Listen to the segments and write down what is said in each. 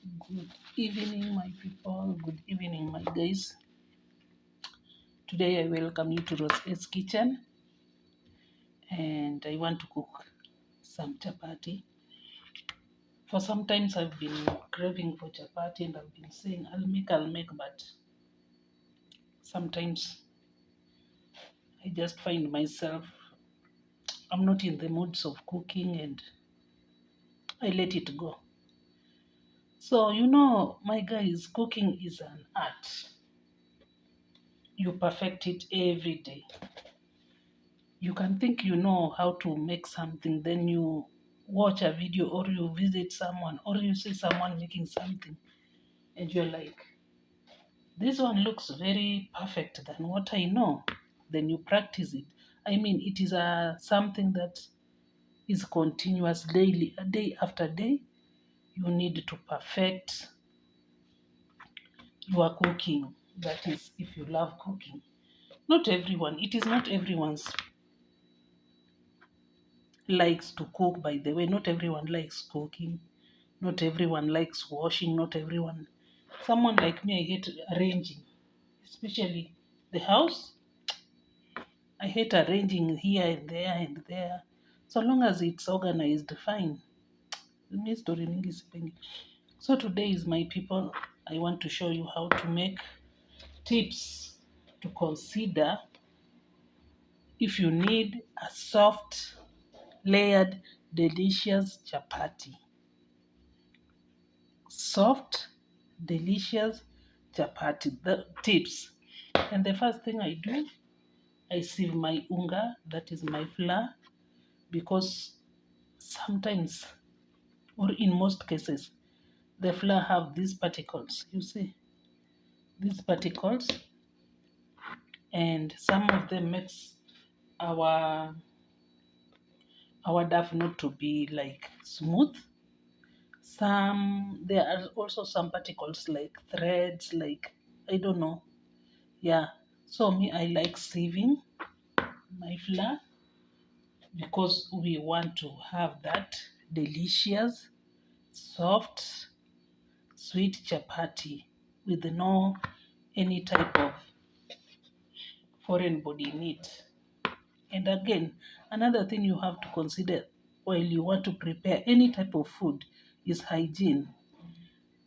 Good evening, my people. Good evening, my guys. Today I welcome you to Rose's kitchen, and I want to cook some chapati. For sometimes I've been craving for chapati, and I've been saying I'll make, but sometimes I just find myself I'm not in the moods of cooking, and I let it go. So my guys, cooking is an art. You perfect it every day. You can think you know how to make something, then you watch a video or you visit someone or you see someone making something and you're like, this one looks very perfect than what I know. Then you practice it. I mean, it is something that is continuous daily, day after day. You need to perfect your cooking. That is, if you love cooking. Not everyone, it is not everyone's likes to cook, by the way. Not everyone likes cooking. Not everyone likes washing. Not everyone. Someone like me, I hate arranging, especially the house. I hate arranging here and there and there. So long as it's organized, fine. Mi story mingi sipendi. So today is my people. I want to show you how to make tips to consider if you need a soft, layered, delicious chapati. Soft, delicious chapati. The tips. And the first thing I do, I sieve my unga, that is my flour, because sometimes, or in most cases, the flour have these particles. You see, these particles, and some of them makes our dough not to be like smooth. There are also some particles like threads, like I don't know. Yeah. So me, I like sieving my flour because we want to have that delicious, soft, sweet chapati with no any type of foreign body in it. And again, another thing you have to consider while you want to prepare any type of food is hygiene.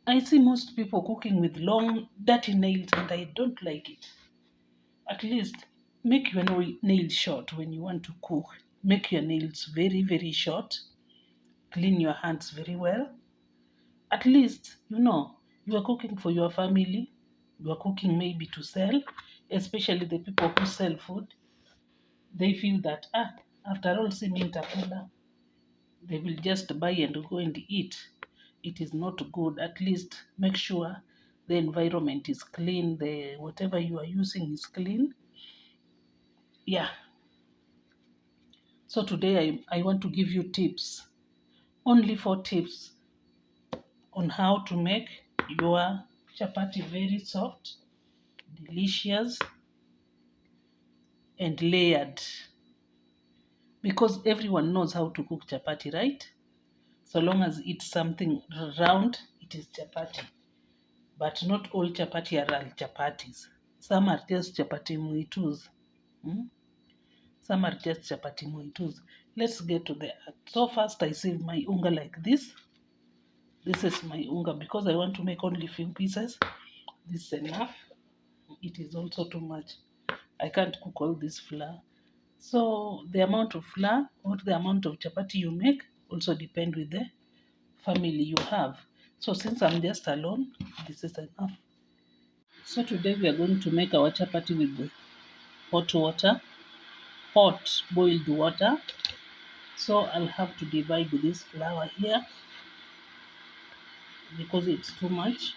I see most people cooking with long, dirty nails, and I don't like it. At least make your nails short when you want to cook. Make your nails very, very short. Clean your hands very well. At least, you are cooking for your family. You are cooking maybe to sell, especially the people who sell food. They feel that, after all, si mi nitakula, they will just buy and go and eat. It is not good. At least make sure the environment is clean, the whatever you are using is clean. Yeah. So today I want to give you tips, only 4 tips on how to make your chapati very soft, delicious, and layered. Because everyone knows how to cook chapati, right? So long as it's something round, it is chapati. But not all chapati are real chapatis. Some are just chapati muitus. Hmm? Some are just chapati muitus. Let's get to the act. So first I sieve my unga like this. This is my unga because I want to make only few pieces. This is enough. It is also too much. I can't cook all this flour. So the amount of flour or the amount of chapati you make also depend with the family you have. So since I'm just alone, this is enough. So today we are going to make our chapati with the hot water, hot boiled water. So I'll have to divide this flour here because it's too much.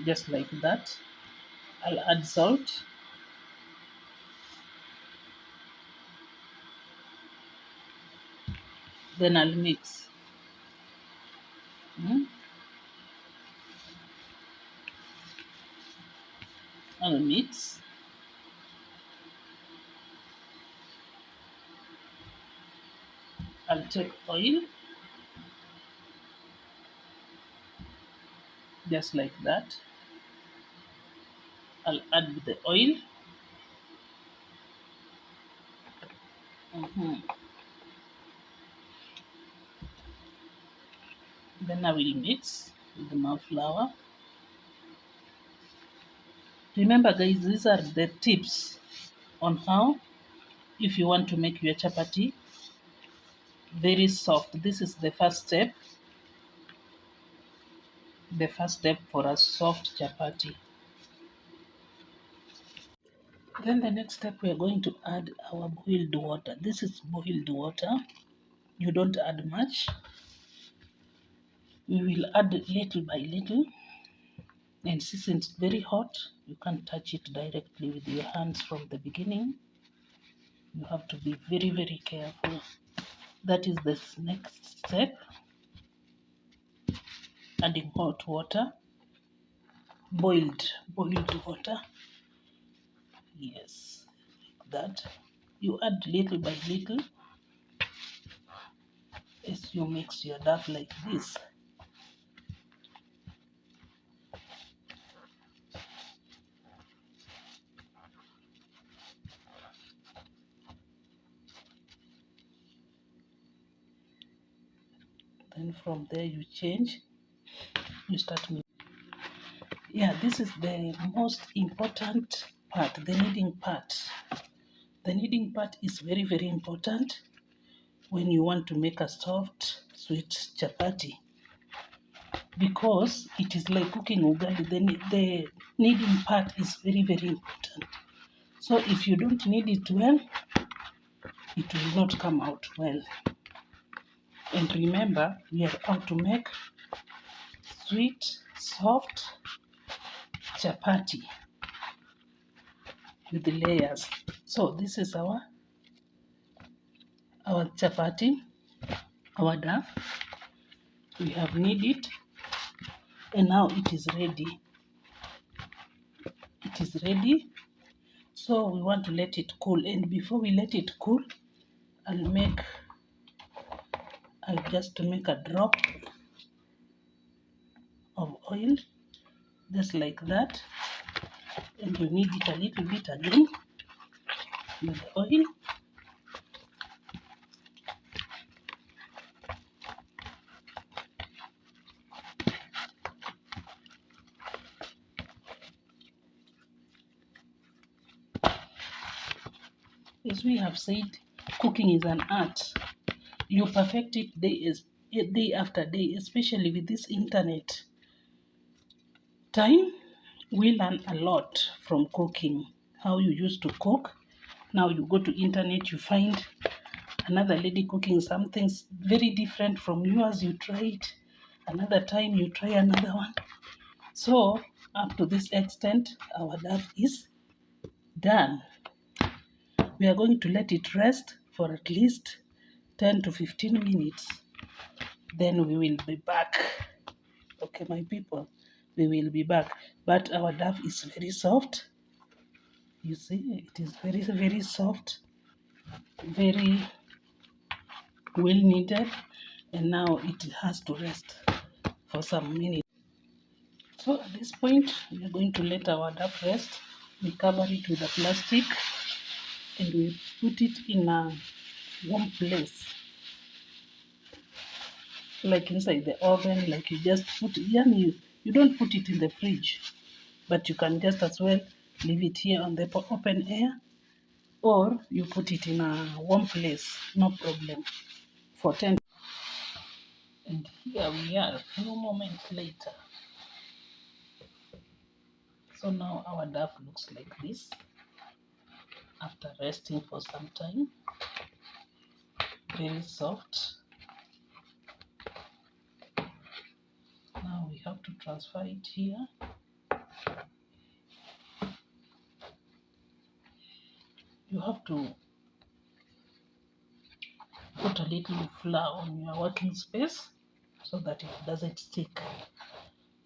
Just like that. I'll add salt. Then I'll mix. Mm? I'll mix. I'll take oil. just like that. I'll add the oil. Mhm. Then I will mix with the more flour. Remember, guys, these are the tips on how, if you want to make your chapati very soft. This is the first step for a soft chapati. Then the next step, we are going to add our boiled water. This is boiled water. You don't add much. We will add little by little. And since it's very hot, you can't touch it directly with your hands from the beginning. You have to be very, very careful. That is the next step. Adding hot water, boiled water. Yes, like that. You add little by little as you mix your dough like this. Then from there you start mixing. Yeah, this is the most important part, the kneading part. The kneading part is very, very important when you want to make a soft, sweet chapati, because it is like cooking ugali. The kneading part is very, very important. So if you don't knead it well, it will not come out well. And remember, we are out to make sweet, soft chapati with the layers. So this is our chapati, our dough. We have kneaded, and now it is ready. It is ready. So we want to let it cool, and before we let it cool, I'll just make a drop of oil, just like that, and you knead it a little bit again with the oil. As we have said, cooking is an art. You perfect it day after day, especially with this internet time. We learn a lot from cooking. How you used to cook, now you go to internet, you find another lady cooking something very different from yours. You try it. Another time you try another one. So up to this extent, our dough is done. We are going to let it rest for at least 10 to 15 minutes. Then we will be back. Okay, my people, we will be back. But our dough is very soft. You see, it is very, very soft, very well kneaded, and now it has to rest for some minutes. So at this point, we are going to let our dough rest. We cover it with a plastic and we put it in a warm place, like inside the oven. Like you just put it, you don't put it in the fridge, but you can just as well leave it here on the open air, or you put it in a warm place, no problem, for 10. And here we are a few moments later. So now our dough looks like this after resting for some time. Very soft. Now we have to transfer it here. You have to put a little flour on your working space so that it doesn't stick.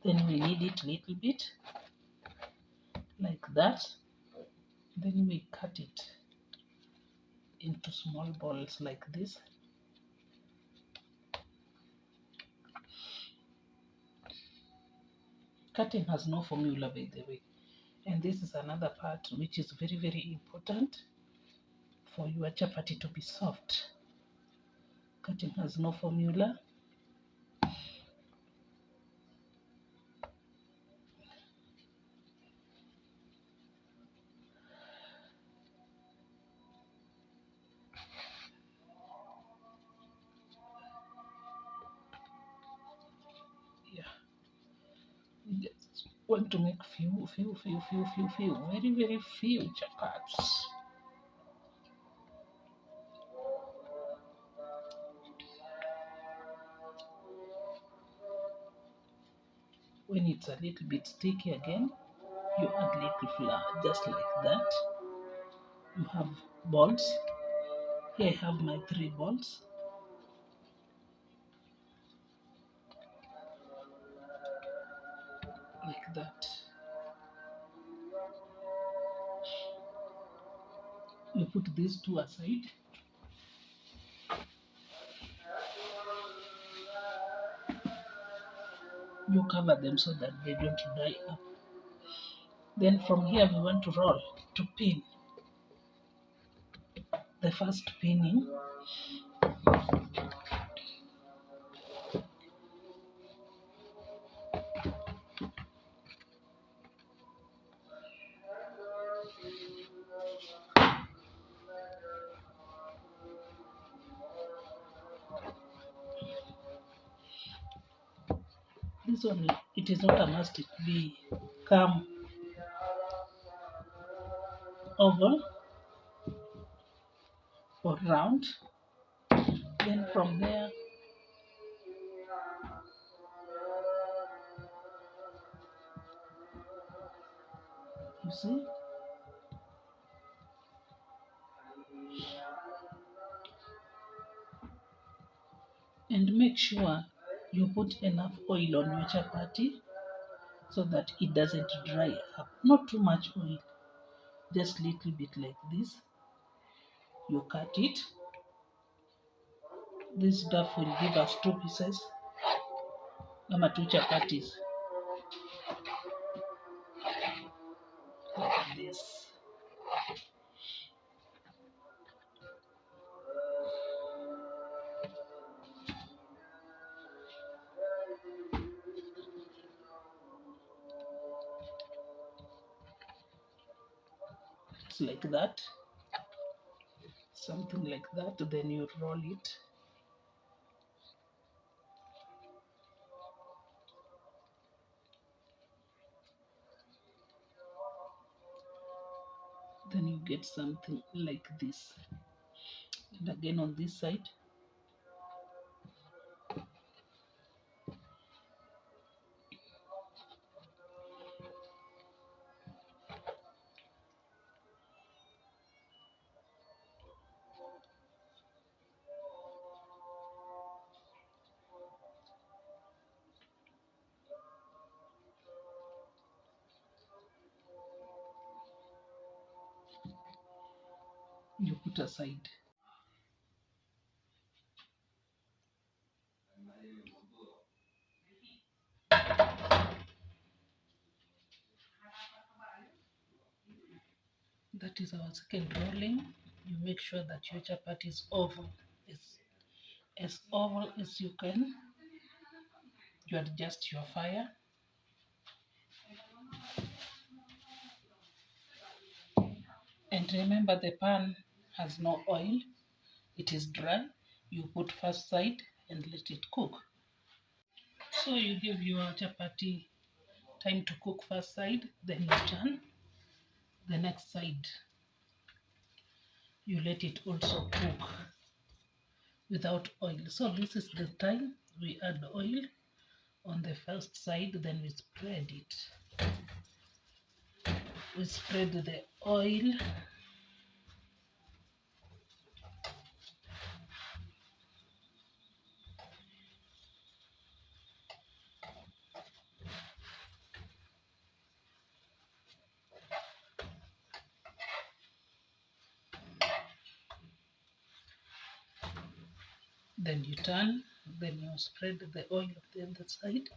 Then we knead it a little bit like that. Then we cut it into small balls like this. Cutting has no formula, by the way. And this is another part which is very, very important for your chapati to be soft. Cutting has no formula. Yeah, we just want to make few, very, very few chapatis. When it's a little bit sticky again, you add little flour, just like that. You have balls. Here I have my 3 balls. Like that. You put these 2 aside. You cover them so that they don't dry up. Then from here we want to roll to pin. The first pinning, this one, it is not a must it be come oval or round. Then from there, you see, and make sure you put enough oil on your chapati so that it doesn't dry up. Not too much oil, just little bit like this. You cut it. This duff will give us 2 pieces, ama 2 chapatis, like this. Just like that, something like that. Then you roll it. Then you get something like this. And again on this side, you put aside. That is our second rolling. You make sure that your chapati is oval, is as oval as you can. You adjust your fire. And remember, the pan has no oil, it is dry. You put first side and let it cook. So you give your chapati time to cook first side, then you turn the next side. You let it also cook without oil. So this is the time we add oil on the first side, then we spread it. We spread the oil. Then you turn, then you spread the oil of the other side.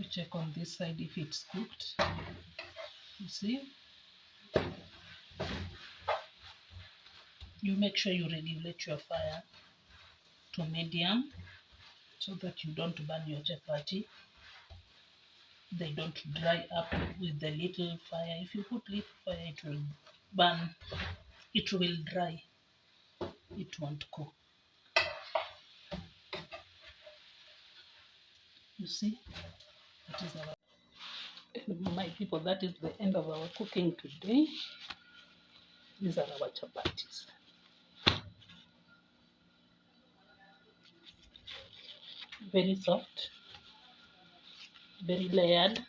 check on this side if it's cooked. You see, you make sure you regulate your fire to medium so that you don't burn your chapati. They don't dry up with the little fire. If you put little fire, it will burn, it will dry, it won't cook. You see, that is our, my people, that is the end of our cooking today. These are our chapatis. Very soft, very layered.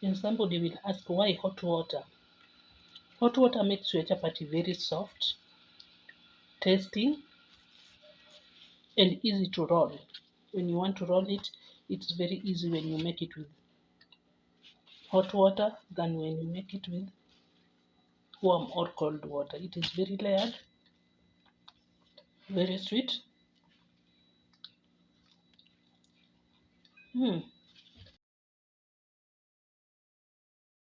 And somebody will ask, why hot water? Hot water makes your chapati very soft, tasty, and easy to roll. When you want to roll it, it's very easy when you make it with hot water than when you make it with warm or cold water. It is very layered, very sweet.